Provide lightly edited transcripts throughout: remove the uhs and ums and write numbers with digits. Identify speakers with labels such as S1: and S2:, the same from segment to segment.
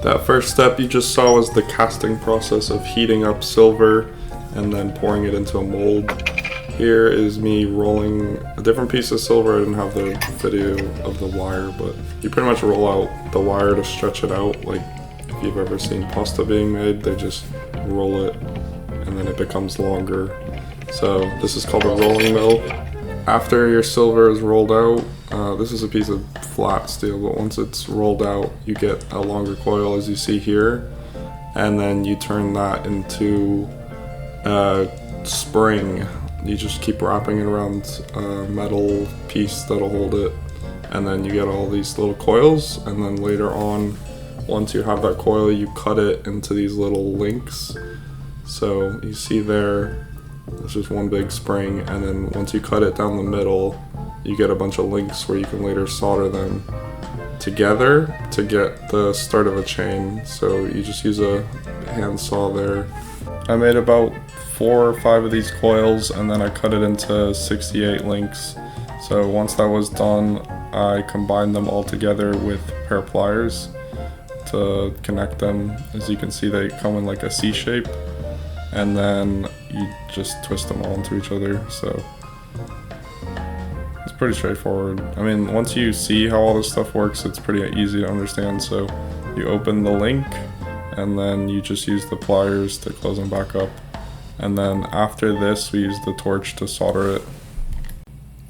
S1: That first step you just saw was the casting process of heating up silver and then pouring it into a mold. Here is me rolling a different piece of silver. I didn't have the video of the wire, but you pretty much roll out the wire to stretch it out. Like if you've ever seen pasta being made, they just roll it and then it becomes longer. So this is called a rolling mill. After your silver is rolled out, this is a piece of flat steel, but once it's rolled out, you get a longer coil as you see here, and then you turn that into a spring. You just keep wrapping it around a metal piece that'll hold it, and then you get all these little coils, and then later on, once you have that coil, you cut it into these little links. So you see there, it's just one big spring, and then once you cut it down the middle, you get a bunch of links where you can later solder them together to get the start of a chain. So you just use a hand saw there. I made about 4 or 5 of these coils, and then I cut it into 68 links. So once that was done, I combined them all together with a pair of pliers to connect them. As you can see, they come in like a C shape, and then you just twist them all into each other. So it's pretty straightforward. I mean, once you see how all this stuff works, it's pretty easy to understand. So you open the link, and then you just use the pliers to close them back up. And then after this, we use the torch to solder it.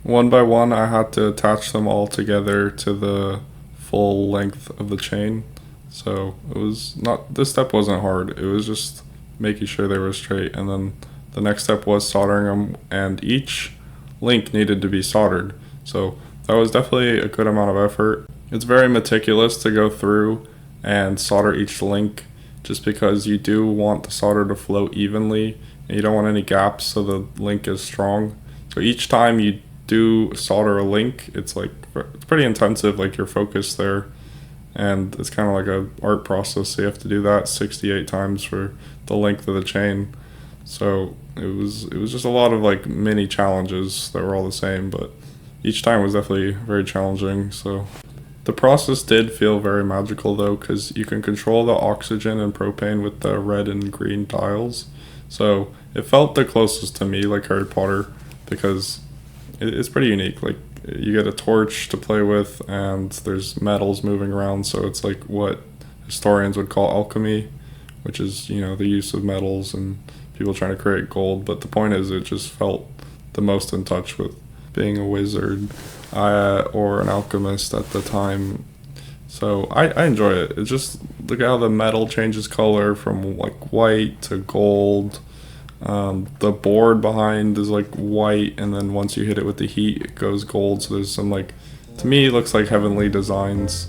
S1: One by one, I had to attach them all together to the full length of the chain. So it was not, this step wasn't hard. It was just making sure they were straight. And then the next step was soldering them, and each link needed to be soldered. So that was definitely a good amount of effort. It's very meticulous to go through and solder each link, just because you do want the solder to flow evenly, and you don't want any gaps so the link is strong. So each time you do solder a link, it's pretty intensive, like you're focused there, and it's kind of like a art process. So you have to do that 68 times for the length of the chain. So it was just a lot of like mini challenges that were all the same, but each time was definitely very challenging. So the process did feel very magical though, because you can control the oxygen and propane with the red and green tiles. So it felt the closest to me like Harry Potter, because it's pretty unique. Like you get a torch to play with, and there's metals moving around. So it's like what historians would call alchemy, which is, you know, the use of metals and people trying to create gold. But the point is, it just felt the most in touch with being a wizard or an alchemist at the time. So I enjoy it. It's just, look at how the metal changes color from like white to gold. The board behind is like white, and then once you hit it with the heat, it goes gold. So there's some, like, to me, it looks like heavenly designs.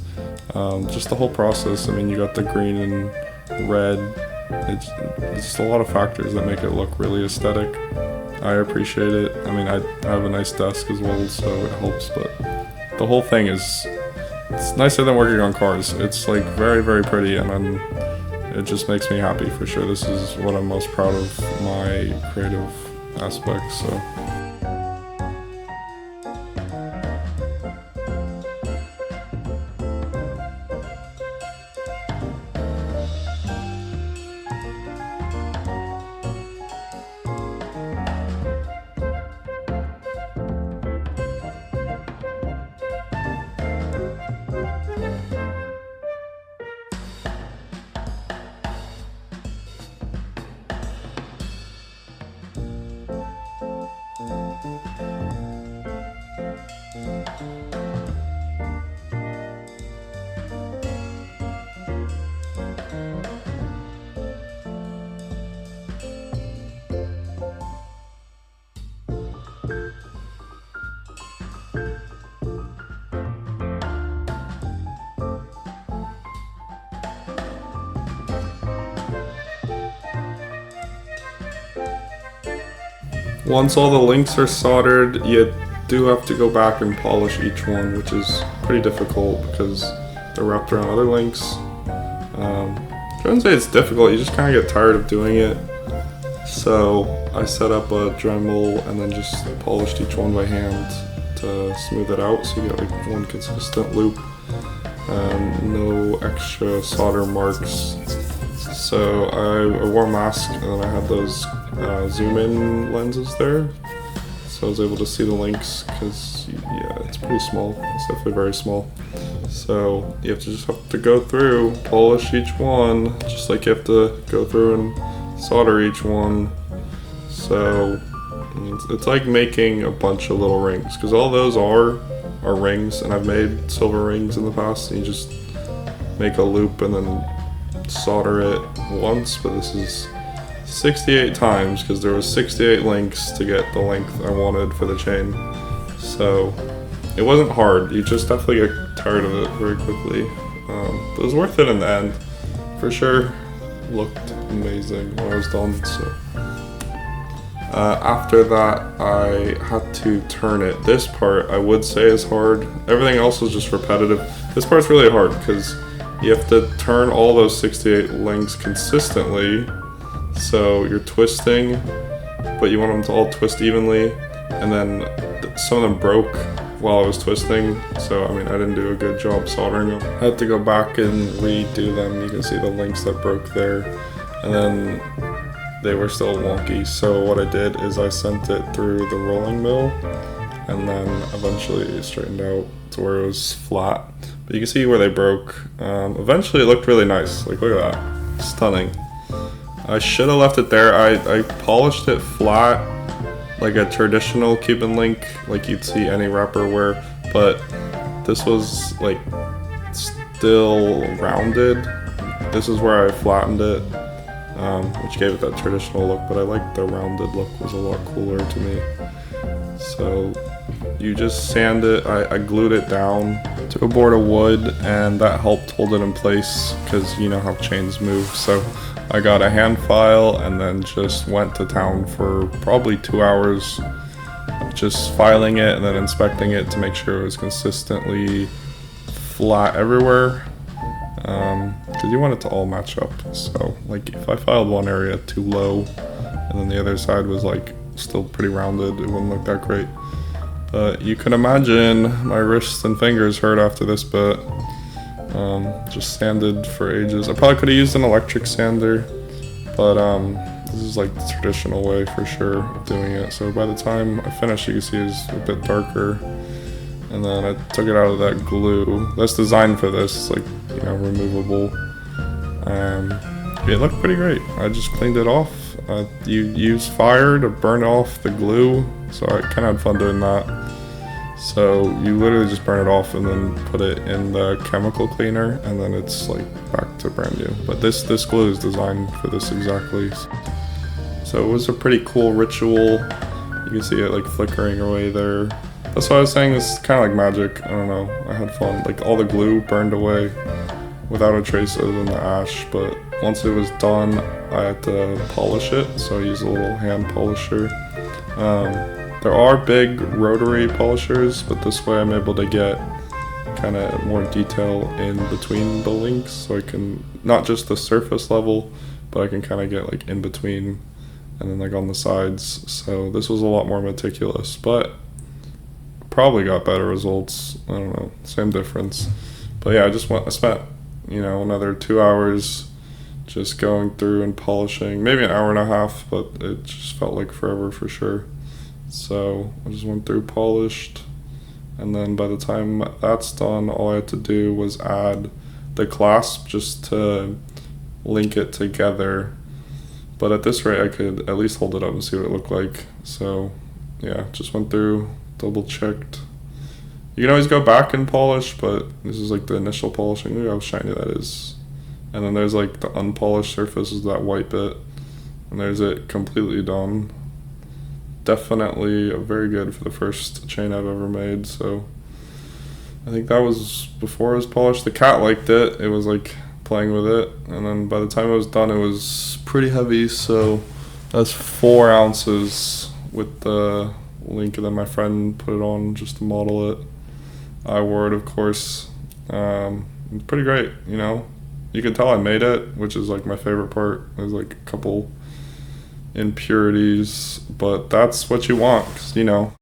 S1: Just the whole process. I mean, you got the green and red. It's just a lot of factors that make it look really aesthetic. I appreciate it. I mean, I have a nice desk as well, so it helps, but the whole thing it's nicer than working on cars. It's like very, very pretty, and it just makes me happy for sure. This is what I'm most proud of, my creative aspects, so. Once all the links are soldered, you do have to go back and polish each one, which is pretty difficult because they're wrapped around other links. I wouldn't say it's difficult, you just kind of get tired of doing it. So I set up a Dremel and then just polished each one by hand to smooth it out, so you get like one consistent loop. and no extra solder marks. So I wore a mask, and then I had those zoom in lenses there, so I was able to see the links, because yeah, it's pretty small. It's definitely very small. So you have to go through, polish each one, just like you have to go through and solder each one. So it's like making a bunch of little rings, because all those are rings, and I've made silver rings in the past, and you just make a loop and then solder it once, but this is 68 times, because there was 68 links to get the length I wanted for the chain. So it wasn't hard, you just definitely get tired of it very quickly. But it was worth it in the end, for sure. Looked amazing when I was done. So after that, I had to turn it. This part I would say is hard. Everything else was just repetitive. This part's really hard, because you have to turn all those 68 links consistently, so you're twisting, but you want them to all twist evenly, and then some of them broke while I was twisting, so I mean I didn't do a good job soldering them. I had to go back and redo them. You can see the links that broke there, and then they were still wonky, so what I did is I sent it through the rolling mill, and then eventually it straightened out to where it was flat. But you can see where they broke. Eventually it looked really nice. Like, look at that. Stunning. I should have left it there. I polished it flat, like a traditional Cuban link, like you'd see any rapper wear, but this was like still rounded. This is where I flattened it, which gave it that traditional look, but I liked the rounded look, was a lot cooler to me. So you just sand it. I glued it down to a board of wood, and that helped hold it in place, because you know how chains move. So I got a hand file and then just went to town for probably 2 hours, just filing it and then inspecting it to make sure it was consistently flat everywhere, because you want it to all match up. So like if I filed one area too low and then the other side was like still pretty rounded, it wouldn't look that great. But you can imagine my wrists and fingers hurt after this bit. Just sanded for ages. I probably could have used an electric sander, but this is like the traditional way for sure of doing it. So by the time I finished, you can see it's a bit darker. And then I took it out of that glue. That's designed for this, like, you know, removable. It looked pretty great. I just cleaned it off. You use fire to burn off the glue, so I kind of had fun doing that. So you literally just burn it off and then put it in the chemical cleaner, and then it's like back to brand new. But this glue is designed for this exactly. So it was a pretty cool ritual. You can see it like flickering away there. That's why I was saying this is kind of like magic. I don't know, I had fun. Like all the glue burned away without a trace other than the ash, but once it was done, I had to polish it, so I used a little hand polisher. There are big rotary polishers, but this way I'm able to get kind of more detail in between the links, so I can, not just the surface level, but I can kind of get like in between and then like on the sides. So this was a lot more meticulous, but probably got better results. I don't know, same difference. But yeah, I spent, you know, another 2 hours just going through and polishing, maybe an hour and a half, but it just felt like forever for sure. So I just went through, polished, and then by the time that's done, all I had to do was add the clasp just to link it together. But at this rate, I could at least hold it up and see what it looked like. So yeah, just went through, double checked. You can always go back and polish, but this is like the initial polishing. Look how shiny that is. And then there's like the unpolished surface is that white bit, and there's it completely done. Definitely very good for the first chain I've ever made. So I think that was before it was polished. The cat liked it. It was like playing with it, and then by the time it was done, it was pretty heavy. So that's 4 ounces with the link, and then my friend put it on just to model it. I wore it, of course. It's pretty great, you know. You can tell I made it, which is like my favorite part. There's like a couple impurities, but that's what you want, 'cause, you know,